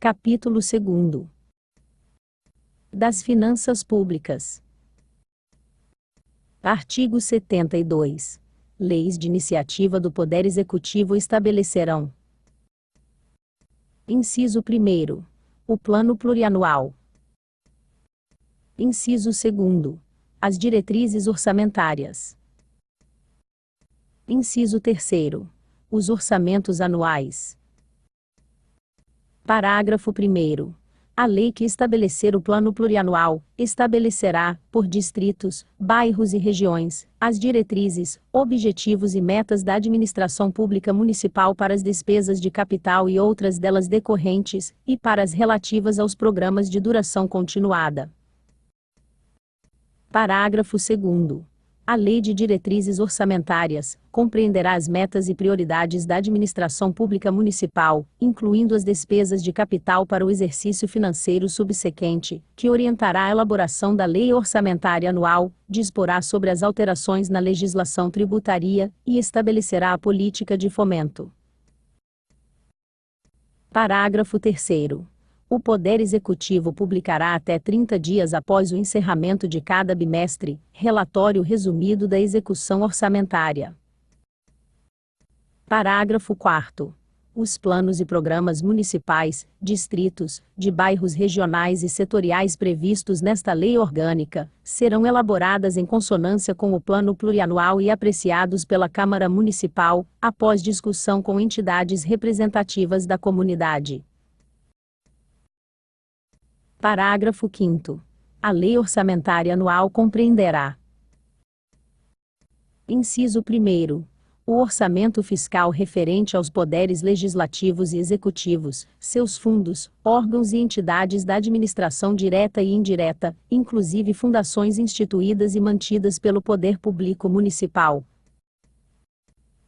Capítulo 2. Das Finanças Públicas. Artigo 72. Leis de iniciativa do Poder Executivo estabelecerão: Inciso 1. O Plano Plurianual. Inciso 2. As diretrizes orçamentárias. Inciso 3. Os orçamentos anuais. Parágrafo 1º. A lei que estabelecer o Plano Plurianual estabelecerá, por distritos, bairros e regiões, as diretrizes, objetivos e metas da administração pública municipal para as despesas de capital e outras delas decorrentes, e para as relativas aos programas de duração continuada. Parágrafo 2º. A Lei de Diretrizes Orçamentárias compreenderá as metas e prioridades da administração pública municipal, incluindo as despesas de capital para o exercício financeiro subsequente, que orientará a elaboração da Lei Orçamentária Anual, disporá sobre as alterações na legislação tributária e estabelecerá a política de fomento. Parágrafo 3º. O Poder Executivo publicará até 30 dias após o encerramento de cada bimestre, relatório resumido da execução orçamentária. Parágrafo 4º. Os planos e programas municipais, distritos, de bairros regionais e setoriais previstos nesta lei orgânica, serão elaboradas em consonância com o Plano Plurianual e apreciados pela Câmara Municipal, após discussão com entidades representativas da comunidade. Parágrafo 5º. A Lei Orçamentária Anual compreenderá: Inciso 1º. O orçamento fiscal referente aos poderes legislativos e executivos, seus fundos, órgãos e entidades da administração direta e indireta, inclusive fundações instituídas e mantidas pelo Poder Público Municipal.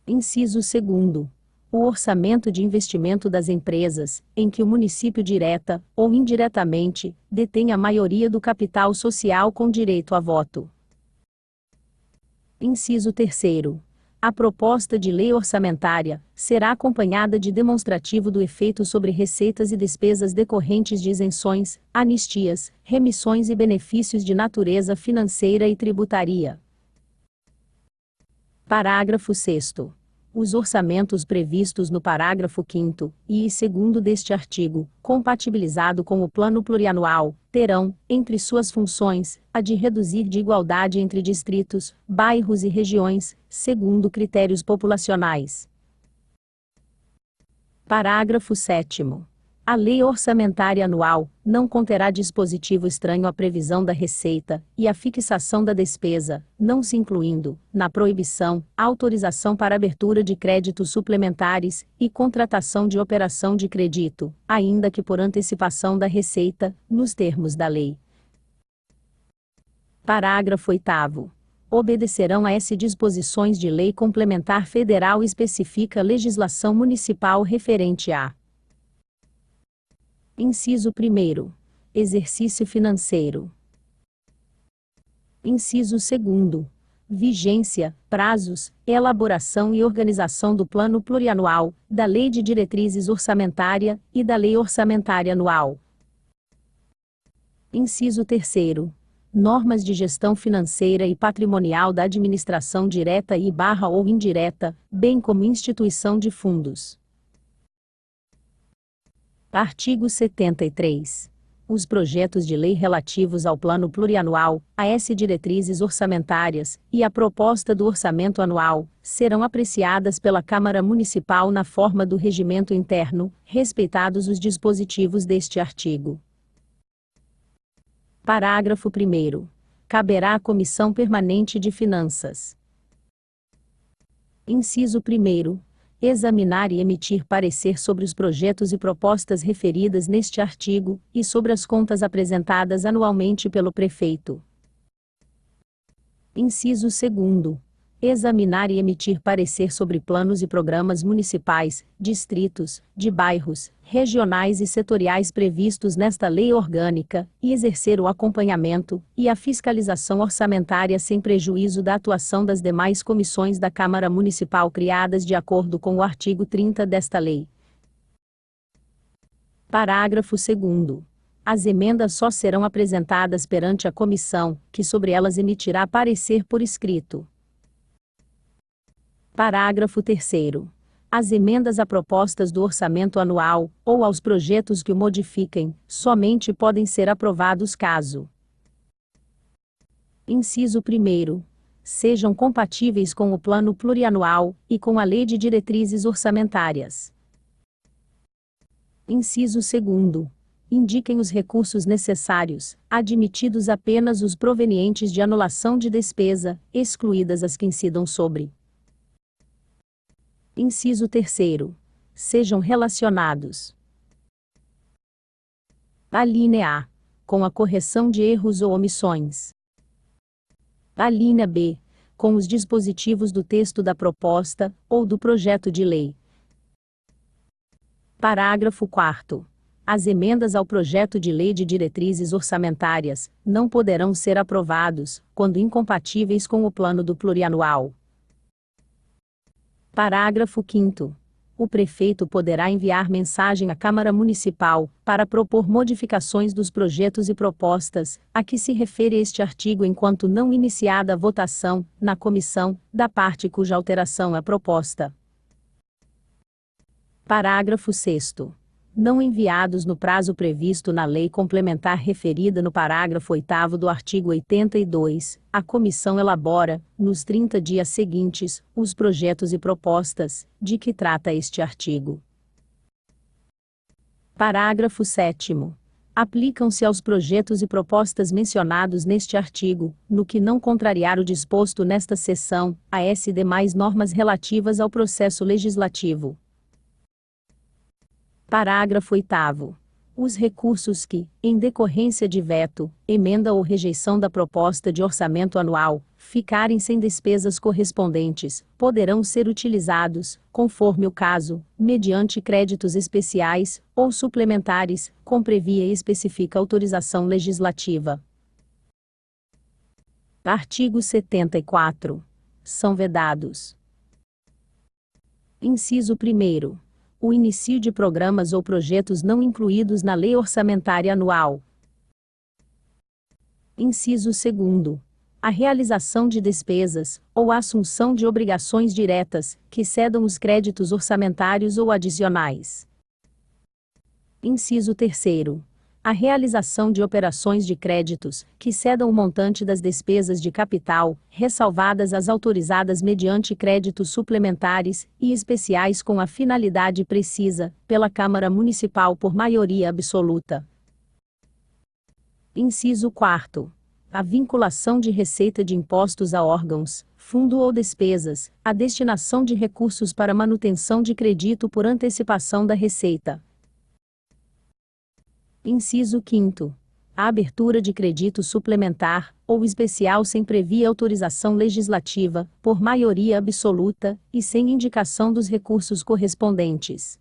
Inciso 2º. O orçamento de investimento das empresas, em que o município direta, ou indiretamente, detém a maioria do capital social com direito a voto. Inciso 3º. A proposta de lei orçamentária será acompanhada de demonstrativo do efeito sobre receitas e despesas decorrentes de isenções, anistias, remissões e benefícios de natureza financeira e tributária. Parágrafo 6º. Os orçamentos previstos no parágrafo 5º e 2º deste artigo, compatibilizado com o Plano Plurianual, terão, entre suas funções, a de reduzir de igualdade entre distritos, bairros e regiões, segundo critérios populacionais. Parágrafo 7º. A Lei Orçamentária Anual não conterá dispositivo estranho à previsão da receita e à fixação da despesa, não se incluindo, na proibição, autorização para abertura de créditos suplementares e contratação de operação de crédito, ainda que por antecipação da receita, nos termos da lei. Parágrafo 8º. Obedecerão a esse disposições de lei complementar federal especifica a legislação municipal referente a: Inciso 1º. Exercício financeiro. Inciso 2º. Vigência, prazos, elaboração e organização do Plano Plurianual, da Lei de Diretrizes Orçamentária e da Lei Orçamentária Anual. Inciso 3º. Normas de gestão financeira e patrimonial da administração direta ou indireta, bem como instituição de fundos. Artigo 73. Os projetos de lei relativos ao Plano Plurianual, às diretrizes orçamentárias, e à proposta do orçamento anual, serão apreciadas pela Câmara Municipal na forma do regimento interno, respeitados os dispositivos deste artigo. Parágrafo 1º. Caberá à Comissão Permanente de Finanças: Inciso 1º. Examinar e emitir parecer sobre os projetos e propostas referidas neste artigo, e sobre as contas apresentadas anualmente pelo prefeito. Inciso 2º. Examinar e emitir parecer sobre planos e programas municipais, distritos, de bairros, regionais e setoriais previstos nesta lei orgânica, e exercer o acompanhamento e a fiscalização orçamentária sem prejuízo da atuação das demais comissões da Câmara Municipal criadas de acordo com o artigo 30 desta lei. Parágrafo 2º. As emendas só serão apresentadas perante a comissão, que sobre elas emitirá parecer por escrito. Parágrafo 3º. As emendas a propostas do orçamento anual, ou aos projetos que o modifiquem, somente podem ser aprovados caso: inciso 1º. Sejam compatíveis com o Plano Plurianual, e com a Lei de Diretrizes Orçamentárias. Inciso 2º. Indiquem os recursos necessários, admitidos apenas os provenientes de anulação de despesa, excluídas as que incidam sobre. Inciso 3º. Sejam relacionados: alínea A, com a correção de erros ou omissões. Alínea B, com os dispositivos do texto da proposta, ou do projeto de lei. Parágrafo 4º. As emendas ao projeto de lei de diretrizes orçamentárias não poderão ser aprovados, quando incompatíveis com o plano do plurianual. Parágrafo 5º. O prefeito poderá enviar mensagem à Câmara Municipal, para propor modificações dos projetos e propostas, a que se refere este artigo enquanto não iniciada a votação, na comissão, da parte cuja alteração é proposta. Parágrafo 6º. Não enviados no prazo previsto na lei complementar referida no parágrafo 8º do artigo 82, a comissão elabora, nos 30 dias seguintes, os projetos e propostas, de que trata este artigo. Parágrafo 7º. Aplicam-se aos projetos e propostas mencionados neste artigo, no que não contrariar o disposto nesta seção, as demais normas relativas ao processo legislativo. Parágrafo 8º. Os recursos que, em decorrência de veto, emenda ou rejeição da proposta de orçamento anual, ficarem sem despesas correspondentes, poderão ser utilizados, conforme o caso, mediante créditos especiais, ou suplementares, com previa e específica autorização legislativa. Artigo 74. São vedados: inciso 1º. O início de programas ou projetos não incluídos na Lei Orçamentária Anual. Inciso 2º. A realização de despesas, ou a assunção de obrigações diretas, que cedam os créditos orçamentários ou adicionais. Inciso 3º. A realização de operações de créditos, que cedam o montante das despesas de capital, ressalvadas as autorizadas mediante créditos suplementares e especiais com a finalidade precisa, pela Câmara Municipal por maioria absoluta. Inciso 4º. A vinculação de receita de impostos a órgãos, fundo ou despesas, a destinação de recursos para manutenção de crédito por antecipação da receita. Inciso 5º. A abertura de crédito suplementar, ou especial sem previa autorização legislativa, por maioria absoluta, e sem indicação dos recursos correspondentes.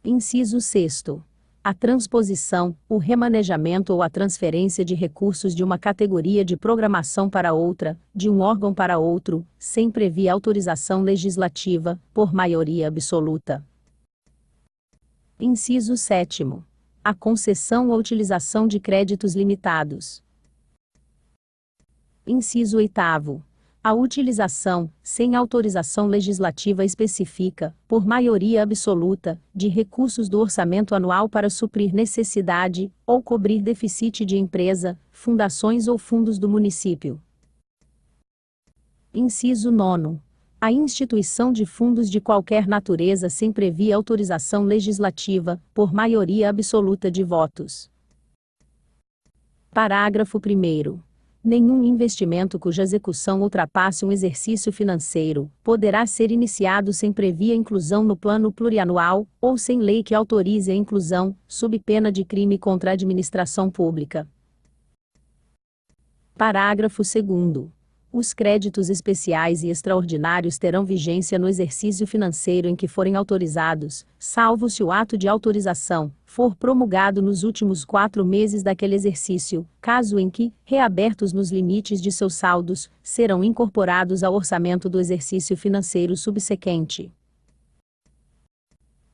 Inciso 6º. A transposição, o remanejamento ou a transferência de recursos de uma categoria de programação para outra, de um órgão para outro, sem previa autorização legislativa, por maioria absoluta. Inciso 7º. A concessão ou utilização de créditos limitados. Inciso 8º. A utilização, sem autorização legislativa específica, por maioria absoluta, de recursos do orçamento anual para suprir necessidade, ou cobrir déficit de empresa, fundações ou fundos do município. Inciso 9º. A instituição de fundos de qualquer natureza sem previa autorização legislativa, por maioria absoluta de votos. Parágrafo 1º. Nenhum investimento cuja execução ultrapasse um exercício financeiro, poderá ser iniciado sem previa inclusão no plano plurianual, ou sem lei que autorize a inclusão, sob pena de crime contra a administração pública. Parágrafo 2º. Os créditos especiais e extraordinários terão vigência no exercício financeiro em que forem autorizados, salvo se o ato de autorização for promulgado nos últimos 4 meses daquele exercício, caso em que, reabertos nos limites de seus saldos, serão incorporados ao orçamento do exercício financeiro subsequente.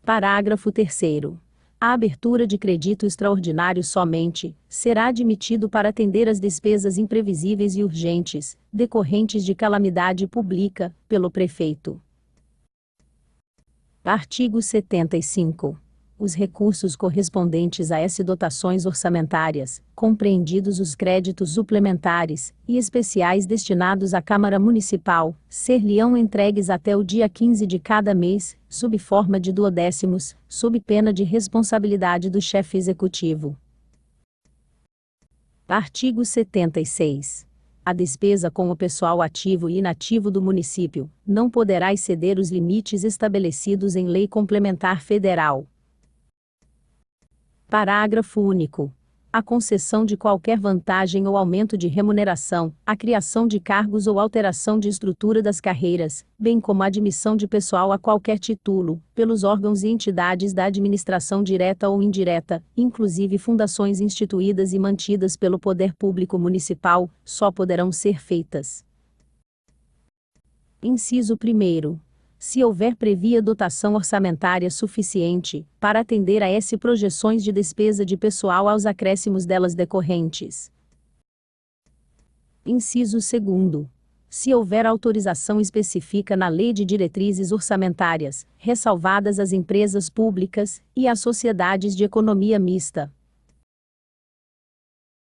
Parágrafo 3º. A abertura de crédito extraordinário somente será admitido para atender às despesas imprevisíveis e urgentes, decorrentes de calamidade pública, pelo prefeito. Artigo 75. Os recursos correspondentes a essas dotações orçamentárias, compreendidos os créditos suplementares e especiais destinados à Câmara Municipal, ser-lhe-ão entregues até o dia 15 de cada mês, sob forma de duodécimos, sob pena de responsabilidade do chefe executivo. Artigo 76. A despesa com o pessoal ativo e inativo do município não poderá exceder os limites estabelecidos em lei complementar federal. Parágrafo único. A concessão de qualquer vantagem ou aumento de remuneração, a criação de cargos ou alteração de estrutura das carreiras, bem como a admissão de pessoal a qualquer título, pelos órgãos e entidades da administração direta ou indireta, inclusive fundações instituídas e mantidas pelo Poder Público Municipal, só poderão ser feitas. Inciso 1º. Se houver previa dotação orçamentária suficiente para atender a S projeções de despesa de pessoal aos acréscimos delas decorrentes. Inciso 2º. Se houver autorização específica na Lei de Diretrizes Orçamentárias, ressalvadas as empresas públicas e as sociedades de economia mista,